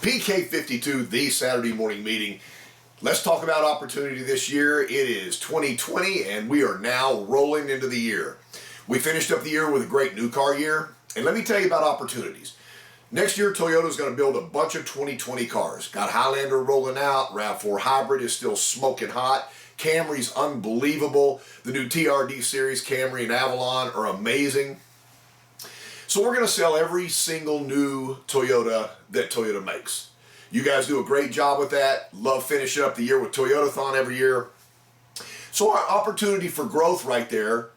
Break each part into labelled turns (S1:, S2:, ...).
S1: PK52, the Saturday morning meeting. Let's talk about opportunity this year. It is 2020 and we are now rolling into the year. We finished up the year with a great new car year. And let me tell you about opportunities. Next year, Toyota's going to build a bunch of 2020 cars. Got Highlander rolling out. RAV4 Hybrid is still smoking hot. Camry's unbelievable. The new TRD series, Camry and Avalon, are amazing. So we're going to sell every single new Toyota that Toyota makes. You guys do a great job with that. Love finishing up the year with Toyotathon every year. So our opportunity for growth right there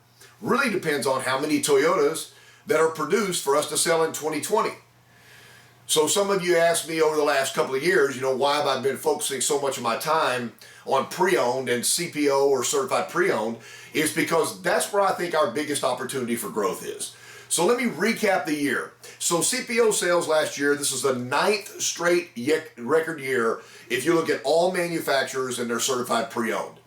S1: really depends on how many Toyotas that are produced for us to sell in 2020. So some of you asked me over the last couple of years, why have I been focusing so much of my time on pre-owned and CPO or certified pre-owned? It's because that's where I think our biggest opportunity for growth is. So let me recap the year. So CPO sales last year, this is the 9th straight record year if you look at all manufacturers and their certified pre-owned.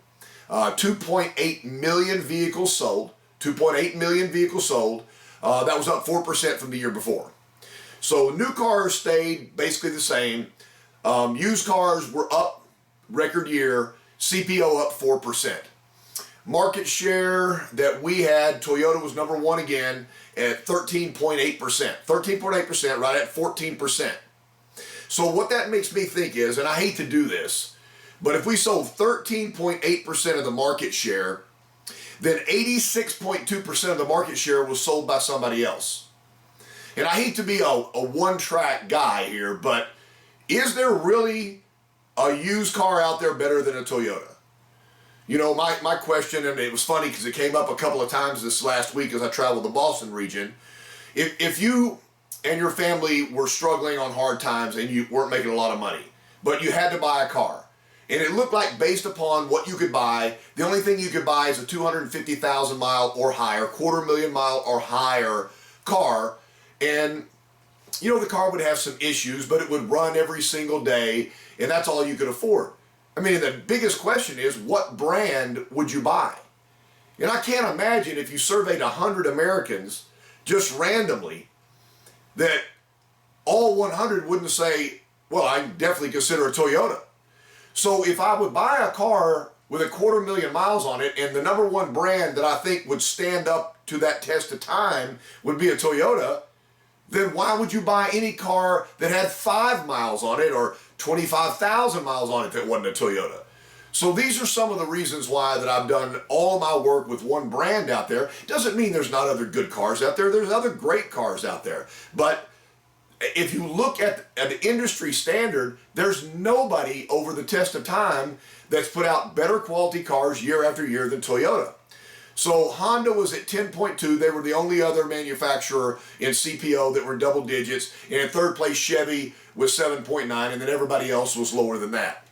S1: 2.8 million vehicles sold. 2.8 million vehicles sold. That was up 4% from the year before. So new cars stayed basically the same. Used cars were up record year. CPO up 4%. Market share that we had, Toyota was number one again at 13.8%. 13.8%, right at 14%. So what that makes me think is, and I hate to do this, but if we sold 13.8% of the market share, then 86.2% of the market share was sold by somebody else. And I hate to be a one-track guy here, but is there really a used car out there better than a Toyota? My question, and it was funny because it came up a couple of times this last week as I traveled the Boston region. If you and your family were struggling on hard times and you weren't making a lot of money, but you had to buy a car, and it looked like based upon what you could buy, the only thing you could buy is a 250,000 mile or higher, 250,000 mile or higher car, and the car would have some issues, but it would run every single day, and that's all you could afford. I mean, the biggest question is, what brand would you buy? And I can't imagine if you surveyed 100 Americans just randomly that all 100 wouldn't say, well, I definitely consider a Toyota. So if I would buy a car with 250,000 miles on it and the number one brand that I think would stand up to that test of time would be a Toyota, then why would you buy any car that had 5 miles on it or 25,000 miles on it if it wasn't a Toyota? So these are some of the reasons why that I've done all my work with one brand out there. Doesn't mean there's not other good cars out there. There's other great cars out there. But if you look at the industry standard, there's nobody over the test of time that's put out better quality cars year after year than Toyota. So Honda was at 10.2. They were the only other manufacturer in CPO that were double digits. And in third place, Chevy was 7.9, and then everybody else was lower than that.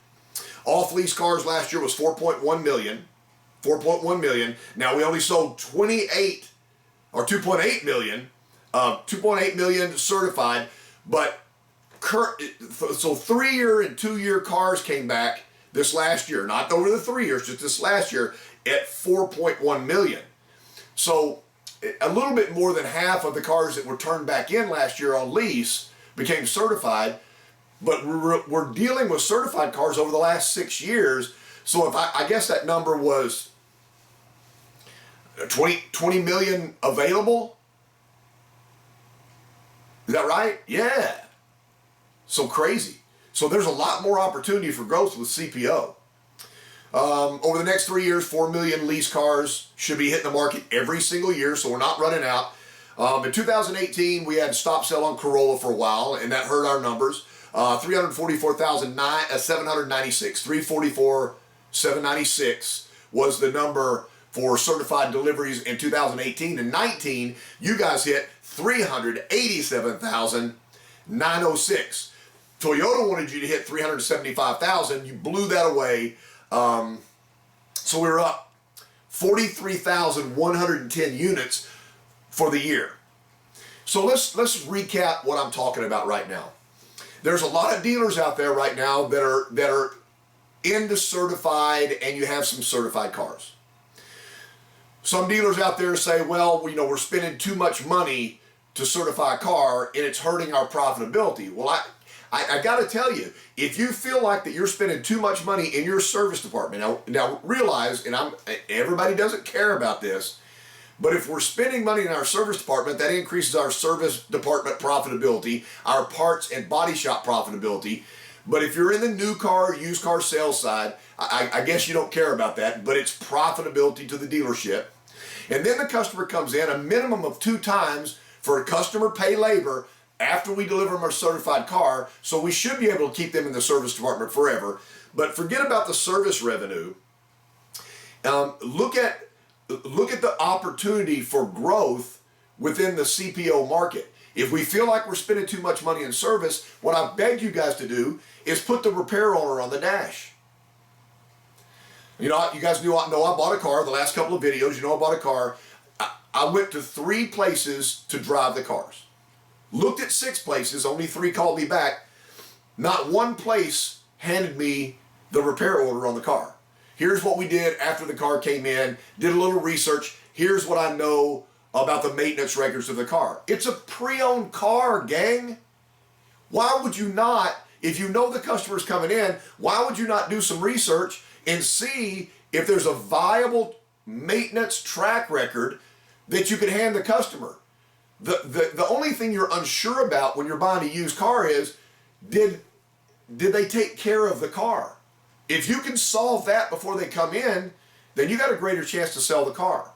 S1: Off-lease cars last year was 4.1 million. 4.1 million. Now we only sold 28 or 2.8 million. 2.8 million certified, but so 3-year and 2-year cars came back this last year, not over the 3 years, just this last year at 4.1 million. So a little bit more than half of the cars that were turned back in last year on lease became certified, but we're dealing with certified cars over the last 6 years. So if I guess that number was 20 million available. Is that right? Yeah. So crazy. So there's a lot more opportunity for growth with CPO. Over the next 3 years, 4 million lease cars should be hitting the market every single year, so we're not running out. In 2018, we had to stop sell on Corolla for a while, and that hurt our numbers. 344,796. 344,796 was the number for certified deliveries in 2018. In 19, you guys hit 387,906. Toyota wanted you to hit 375,000. You blew that away. So we were up 43,110 units for the year. So let's recap what I'm talking about right now. There's a lot of dealers out there right now that are into certified, and you have some certified cars. Some dealers out there say, well, we're spending too much money to certify a car and it's hurting our profitability. Well, I got to tell you, if you feel like that you're spending too much money in your service department, now realize, and everybody doesn't care about this, but if we're spending money in our service department, that increases our service department profitability, our parts and body shop profitability. But if you're in the new car, used car sales side, I guess you don't care about that, but it's profitability to the dealership. And then the customer comes in a minimum of 2 times for a customer pay labor after we deliver them our certified car, so we should be able to keep them in the service department forever. But forget about the service revenue. Look at the opportunity for growth within the CPO market. If we feel like we're spending too much money in service, what I beg you guys to do is put the repair owner on the dash. You know, you guys know I bought a car the last couple of videos. You know I bought a car. I went to 3 places to drive the cars. Looked at 6 places, only 3 called me back. Not one place handed me the repair order on the car. Here's what we did after the car came in, did a little research. Here's what I know about the maintenance records of the car. It's a pre-owned car, gang. Why would you not, if you know the customer's coming in, why would you not do some research and see if there's a viable maintenance track record that you could hand the customer? The only thing you're unsure about when you're buying a used car is, did they take care of the car? If you can solve that before they come in, then you got a greater chance to sell the car.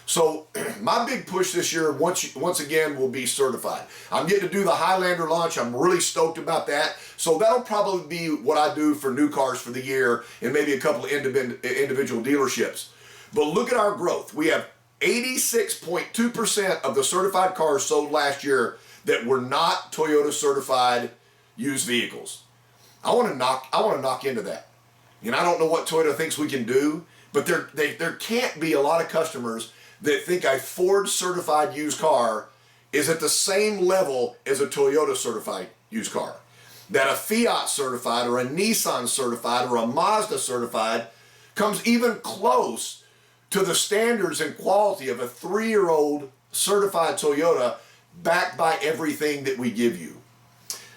S1: So my big push this year, once again, will be certified. I'm getting to do the Highlander launch. I'm really stoked about that. So that'll probably be what I do for new cars for the year and maybe a couple of individual dealerships. But look at our growth. We have 86.2% of the certified cars sold last year that were not Toyota certified used vehicles. I want to knock into that. And I don't know what Toyota thinks we can do, but there can't be a lot of customers that think a Ford certified used car is at the same level as a Toyota certified used car. That a Fiat certified or a Nissan certified or a Mazda certified comes even close to the standards and quality of a 3-year-old certified Toyota, backed by everything that we give you.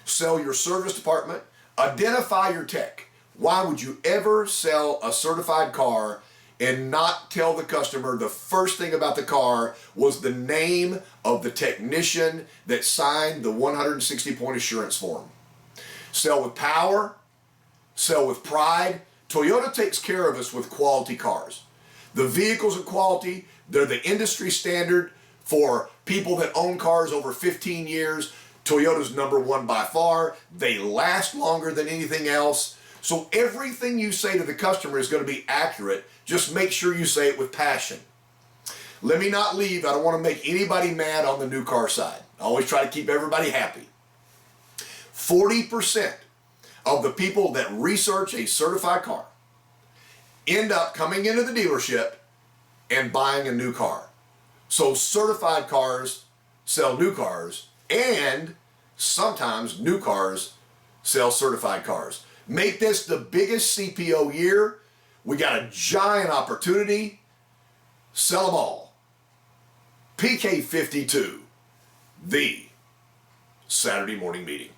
S1: Sell your service department. Identify your tech. Why would you ever sell a certified car and not tell the customer the first thing about the car was the name of the technician that signed the 160-point assurance form? Sell with power. Sell with pride. Toyota takes care of us with quality cars. The vehicles are quality. They're the industry standard for people that own cars over 15 years. Toyota's #1 by far. They last longer than anything else. So everything you say to the customer is going to be accurate. Just make sure you say it with passion. Let me not leave. I don't want to make anybody mad on the new car side. I always try to keep everybody happy. 40% of the people that research a certified car end up coming into the dealership and buying a new car. So certified cars sell new cars, and sometimes new cars sell certified cars. Make this the biggest CPO year. We got a giant opportunity. Sell them all. PK52, the Saturday morning meeting.